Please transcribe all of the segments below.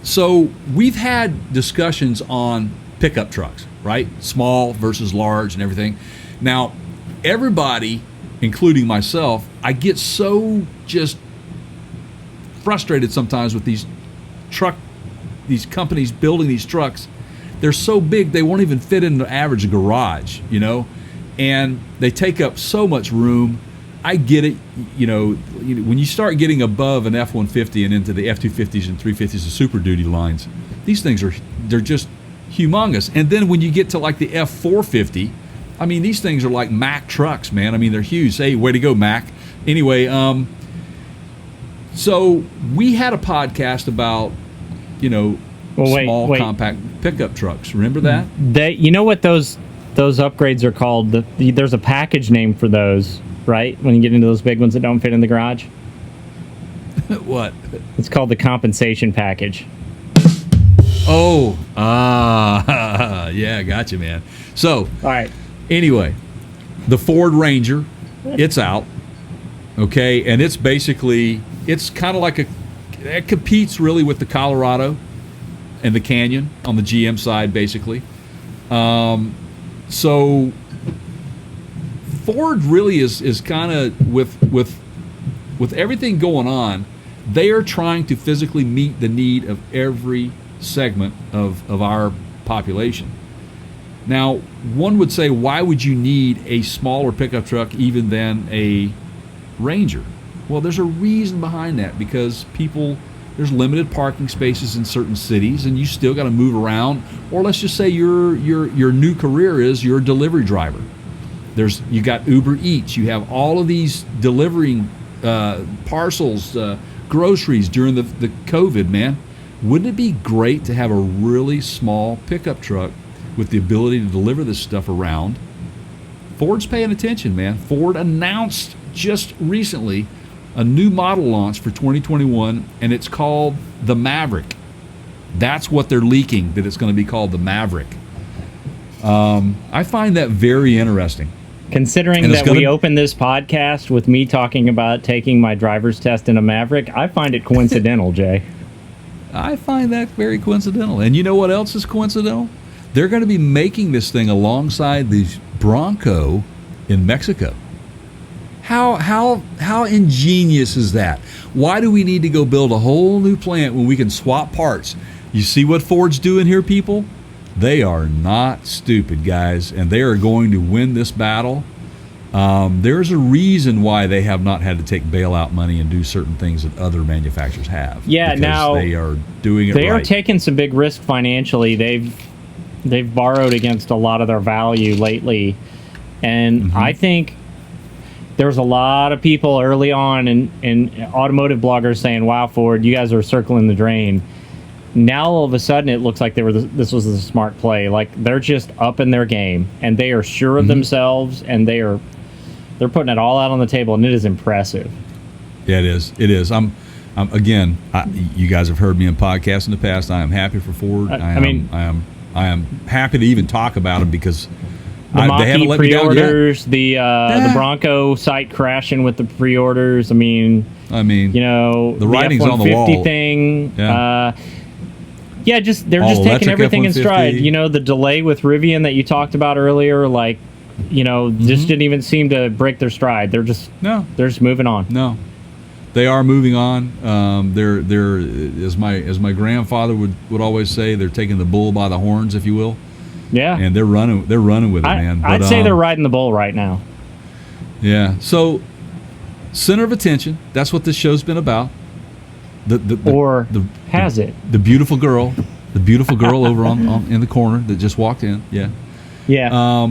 So we've had discussions on pickup trucks, right? Small versus large and everything. Now, everybody, including myself, I get so just frustrated sometimes with these companies building these trucks. They're so big they won't even fit in the average garage, and they take up so much room. I get it, when you start getting above an F-150 and into the F-250s and 350s and Super Duty lines, these things they're just humongous. And then when you get to like the F-450, I mean, these things are like Mack trucks, man. I mean, they're huge. Hey, way to go, Mack. Anyway, so we had a podcast about, small compact pickup trucks. Remember that? You know what those upgrades are called? There's a package name for those, right? When you get into those big ones that don't fit in the garage. What? It's called the compensation package. Oh, yeah, gotcha, man. So, all right. Anyway, the Ford Ranger, it's out, okay, and it's kind of like it competes really with the Colorado and the Canyon on the GM side, basically. So Ford really is kind of with everything going on, they are trying to physically meet the need of every segment of our population. Now, one would say, why would you need a smaller pickup truck even than a Ranger? Well, there's a reason behind that, because there's limited parking spaces in certain cities, and you still got to move around. Or let's just say your new career is you're a delivery driver. You got Uber Eats. You have all of these delivering parcels, groceries during the COVID, man. Wouldn't it be great to have a really small pickup truck with the ability to deliver this stuff around? Ford's paying attention, man. Ford announced just recently a new model launch for 2021, and it's called the Maverick. That's what they're leaking, that it's going to be called the Maverick. I find that very interesting. Considering that we opened this podcast with me talking about taking my driver's test in a Maverick, I find it coincidental, Jay. I find that very coincidental. And you know what else is coincidental? They're going to be making this thing alongside the Bronco in Mexico. How ingenious is that? Why do we need to go build a whole new plant when we can swap parts? You see what Ford's doing here, people? They are not stupid, guys, and they are going to win this battle. There's a reason why they have not had to take bailout money and do certain things that other manufacturers have. Yeah, now they are doing it right. They are taking some big risk financially. They've borrowed against a lot of their value lately, and I think there's a lot of people early on in automotive bloggers saying, "Wow, Ford, you guys are circling the drain." Now all of a sudden it looks like this was a smart play. Like, they're just up in their game, and they are sure of themselves, and they're putting it all out on the table, and it is impressive. Yeah, it is. It is. Again, you guys have heard me in podcasts in the past. I am happy for Ford. I am happy to even talk about them, because they haven't let pre-orders, me down yet. The Bronco site crashing with the pre-orders. I mean, the writing's on the wall. Thing. Yeah. They're just taking everything in stride. The delay with Rivian that you talked about earlier, just didn't even seem to break their stride. They're just moving on. No, they are moving on. They're as my grandfather would always say, they're taking the bull by the horns, if you will. Yeah, and they're running with it, man. I'd say they're riding the bull right now. Yeah. So, center of attention. That's what this show's been about. The beautiful girl, over on in the corner that just walked in. Yeah. Yeah.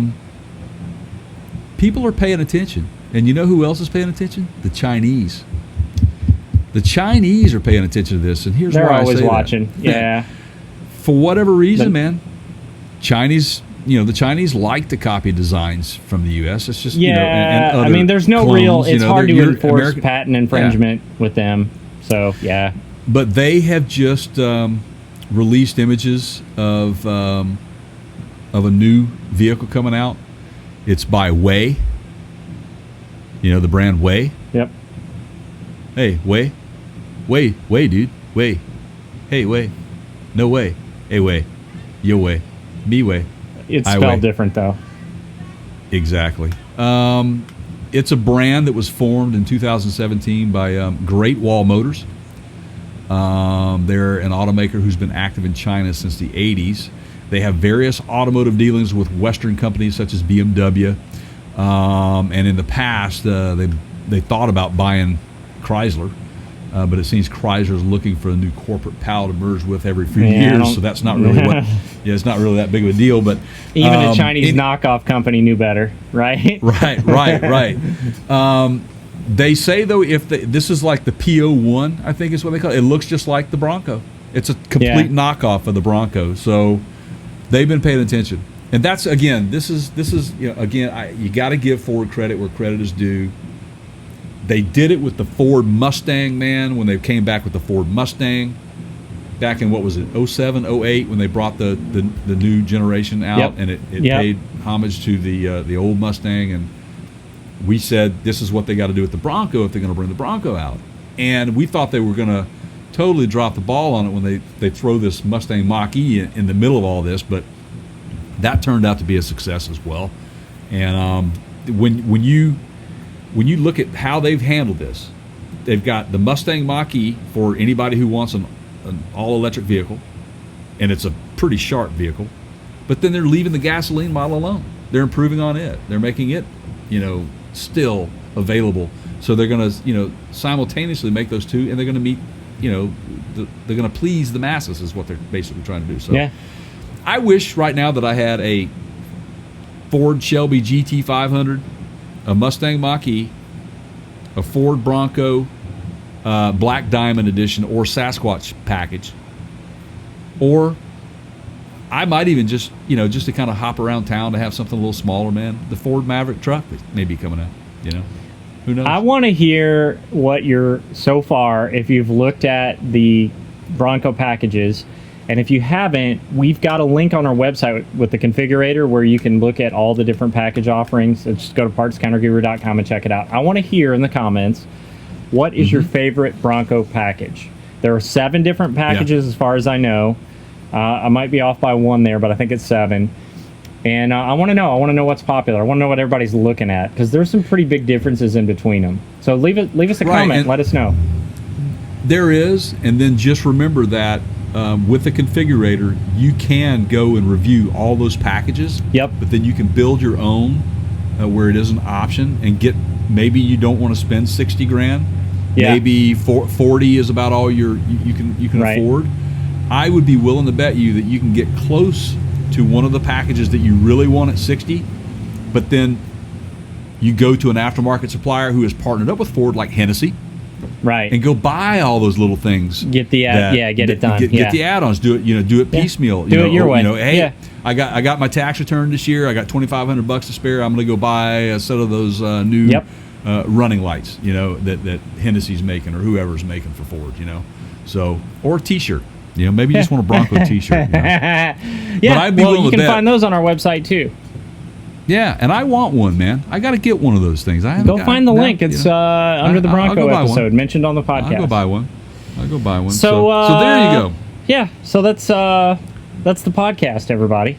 People are paying attention, and you know who else is paying attention? The Chinese. The Chinese are paying attention to this, and here's why I say that. They're always watching. Yeah. For whatever reason, man, the Chinese like to copy designs from the U.S. It's just there's no clones, it's hard to enforce patent infringement with them. So yeah. But they have just released images of a new vehicle coming out. It's by Way. The brand Way. Yep. Hey, Way, dude, Way. Hey, Way. No way. A way. Yo way. Me way. It's I spelled way. different, though. Exactly. It's a brand that was formed in 2017 by Great Wall Motors. They're an automaker who's been active in China since the 80s. They have various automotive dealings with Western companies such as BMW. And in the past, they thought about buying Chrysler. But it seems Chrysler is looking for a new corporate pal to merge with every few years, so that's not really it's not really that big of a deal. But even a Chinese knockoff company knew better, right? Right. They say though, this is like the PO1, I think is what they call it. It looks just like the Bronco. It's a complete knockoff of the Bronco. So they've been paying attention, and that's again. This is you got to give Ford credit where credit is due. They did it with the Ford Mustang, man, when they came back with the Ford Mustang back in, what was it, 07, 08, when they brought the new generation out, and it paid homage to the old Mustang. And we said, this is what they got to do with the Bronco if they're going to bring the Bronco out. And we thought they were going to totally drop the ball on it when they throw this Mustang Mach-E in the middle of all this, but that turned out to be a success as well. And when you look at how they've handled this, they've got the Mustang Mach-E for anybody who wants an all-electric vehicle, and it's a pretty sharp vehicle. But then they're leaving the gasoline model alone. They're improving on it. They're making it, still available. So they're going to, simultaneously make those two, and they're going to meet, they're going to please the masses is what they're basically trying to do. So I wish right now that I had a Ford Shelby GT500, a Mustang Mach-E, a Ford Bronco Black Diamond Edition or Sasquatch package, or I might even just to kind of hop around town to have something a little smaller, man. The Ford Maverick truck that may be coming out, Who knows? I want to hear what so far, if you've looked at the Bronco packages. And if you haven't, we've got a link on our website with the configurator where you can look at all the different package offerings. So just go to partscounterguru.com and check it out. I want to hear in the comments, what is your favorite Bronco package? There are 7 different packages as far as I know. I might be off by 1 there, but I think it's 7. And I want to know. I want to know what's popular. I want to know what everybody's looking at, because there's some pretty big differences in between them. So leave us a comment. Let us know. There is, and then just remember that with the configurator, you can go and review all those packages. Yep. But then you can build your own where it is an option, and maybe you don't want to spend $60,000. Yeah. Maybe 40 is about all you can afford. I would be willing to bet you that you can get close to one of the packages that you really want at 60, but then you go to an aftermarket supplier who has partnered up with Ford, like Hennessy. Right. And go buy all those little things. Get the get it done. Get the add-ons. Do it piecemeal. Do it your way. Hey, I got my tax return this year. I got $2,500 to spare. I'm going to go buy a set of those new running lights. That Hennessy's making or whoever's making for Ford. So, or a T-shirt. Maybe you just want a Bronco T-shirt. But I'd be willing you to can bet. find those on our website too. Yeah, and I want one, man. I got to get one of those things. Go find the link. It's under the Bronco episode mentioned on the podcast. I'll go buy one. So there you go. Yeah, so that's the podcast, everybody.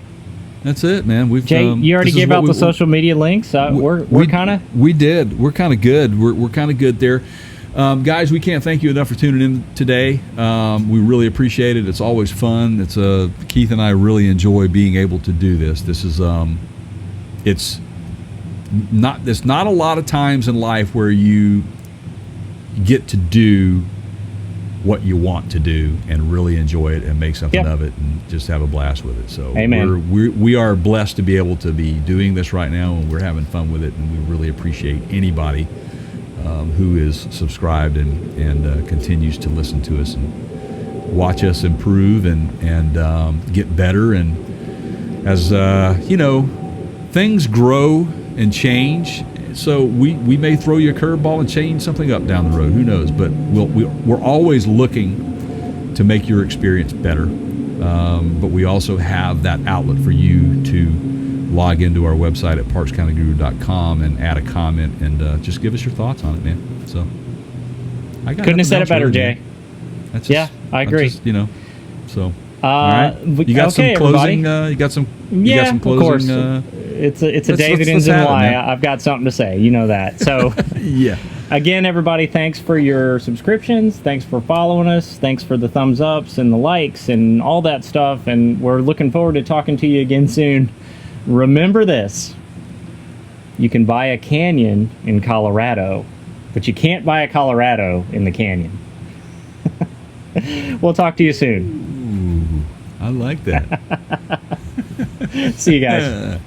That's it, man. Jay, you already gave out the social media links. We're kind of... We did. We're kind of good. We're kind of good there. Guys, we can't thank you enough for tuning in today. We really appreciate it. It's always fun. It's Keith and I really enjoy being able to do this. This is... There's not a lot of times in life where you get to do what you want to do and really enjoy it and make something of it and just have a blast with it. So we are blessed to be able to be doing this right now, and we're having fun with it, and we really appreciate anybody who is subscribed and continues to listen to us and watch us improve and get better. And as things grow and change, so we may throw you a curveball and change something up down the road. Who knows? But we're always looking to make your experience better. But we also have that outlet for you to log into our website at partscounterguru.com and add a comment and just give us your thoughts on it, man. So I couldn't have said it better, Jay. I agree. So All right. You got some closing. You got some. You got some closing. Of course. It's a day that ends in Y. I've got something to say. You know that. So yeah. Again, everybody, thanks for your subscriptions. Thanks for following us. Thanks for the thumbs ups and the likes and all that stuff. And we're looking forward to talking to you again soon. Remember this: you can buy a canyon in Colorado, but you can't buy a Colorado in the canyon. We'll talk to you soon. Ooh, I like that. See you guys.